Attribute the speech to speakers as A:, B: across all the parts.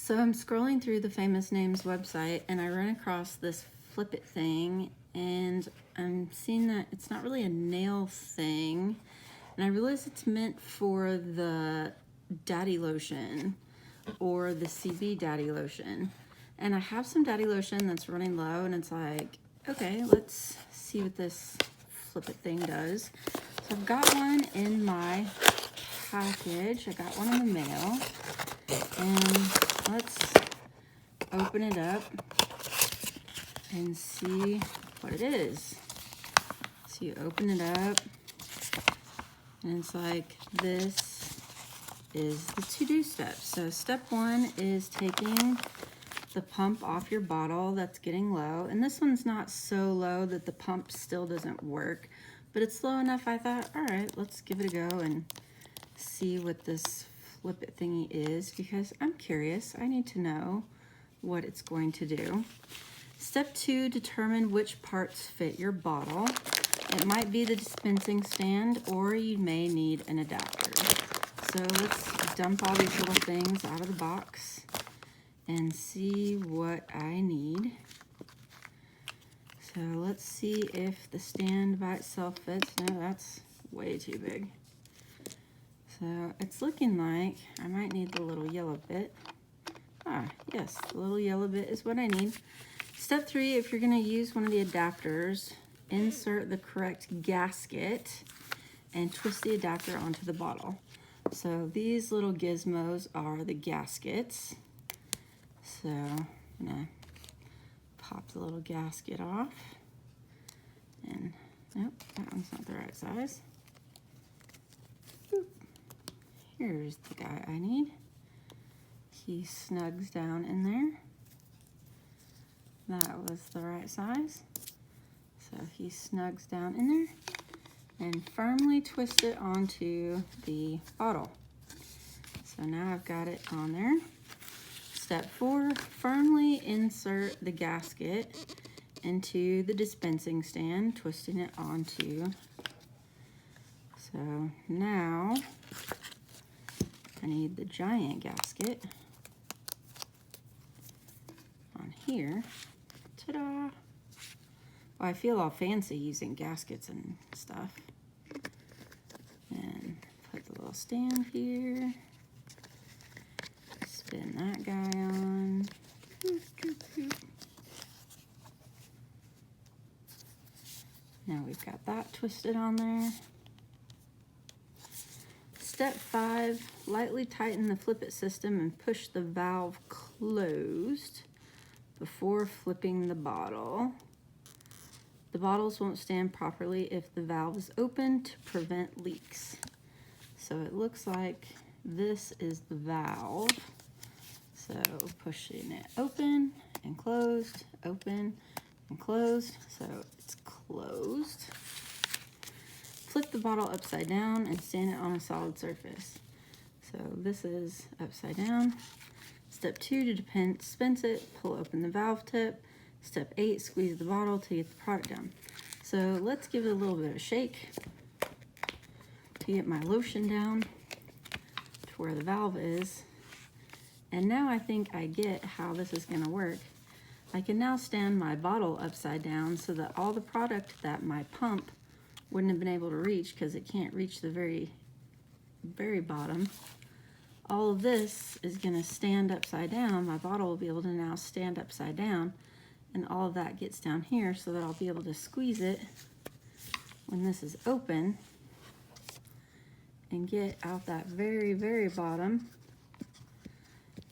A: So I'm scrolling through the Famous Names website and I run across this flip it thing, and I'm seeing that it's not really a nail thing, and I realize it's meant for the daddy lotion or the CB daddy lotion. And I have some daddy lotion that's running low, and it's like, okay, let's see what this flip it thing does. So I've got one in my package. I got one in the mail, and let's open it up and see what it is. So you open it up, and it's like, this is the to-do steps. So step one is taking the pump off your bottle that's getting low, and this one's not so low that the pump still doesn't work, but it's low enough I thought, all right, let's give it a go and see what this flip it thingy is, because I'm curious. I need to know what it's going to do. Step two, determine which parts fit your bottle. It might be the dispensing stand, or you may need an adapter. So let's dump all these little things out of the box and see what I need. So let's see if the stand by itself fits. No, that's way too big. So it's looking like I might need the little yellow bit. Ah, yes, the little yellow bit is what I need. Step three, if you're gonna use one of the adapters, insert the correct gasket and twist the adapter onto the bottle. So these little gizmos are the gaskets. So I'm gonna pop the little gasket off, and nope, that one's not the right size. Boop. Here's the guy I need. He snugs down in there. That was the right size. So he snugs down in there, and firmly twist it onto the bottle. So now I've got it on there. Step four, firmly insert the gasket into the dispensing stand, twisting it onto. So now I need the giant gasket on here. Ta-da! Well, I feel all fancy using gaskets and stuff. And put the little stand here. Spin that guy on. Now we've got that twisted on there. Step five, lightly tighten the flip it system and push the valve closed before flipping the bottle. The bottles won't stand properly if the valve is open to prevent leaks. So it looks like this is the valve. So pushing it open and closed, open and closed. So it's closed. Flip the bottle upside down and stand it on a solid surface. So this is upside down. Step two, to dispense it, pull open the valve tip. Step 8, squeeze the bottle to get the product down. So let's give it a little bit of a shake to get my lotion down to where the valve is. And now I think I get how this is gonna work. I can now stand my bottle upside down so that all the product that my pump wouldn't have been able to reach, because it can't reach the very, very bottom. All of this is gonna stand upside down. My bottle will be able to now stand upside down, and all of that gets down here so that I'll be able to squeeze it when this is open and get out that very, very bottom.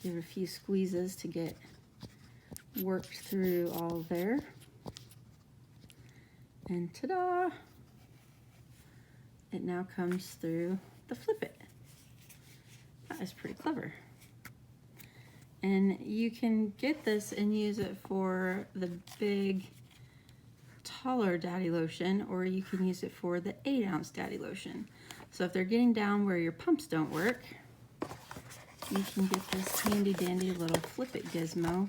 A: Give it a few squeezes to get worked through all there. And ta-da! It now comes through the flip it. That is pretty clever. And you can get this and use it for the big, taller daddy lotion, or you can use it for the 8-ounce daddy lotion. So if they're getting down where your pumps don't work, you can get this handy dandy little flip it gizmo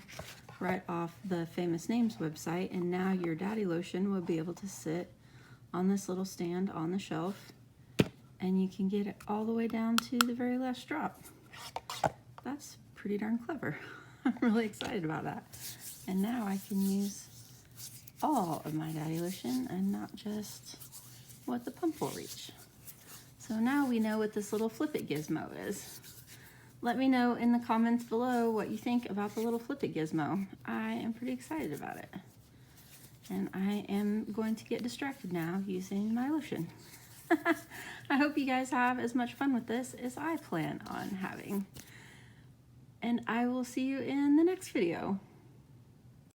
A: right off the Famous Names website, and now your daddy lotion will be able to sit on this little stand on the shelf, and you can get it all the way down to the very last drop. That's pretty darn clever. I'm really excited about that. And now I can use all of my daddy lotion and not just what the pump will reach. So now we know what this little flip it gizmo is. Let me know in the comments below what you think about the little flip it gizmo. I am pretty excited about it. And I am going to get distracted now using my lotion. I hope you guys have as much fun with this as I plan on having. And I will see you in the next video.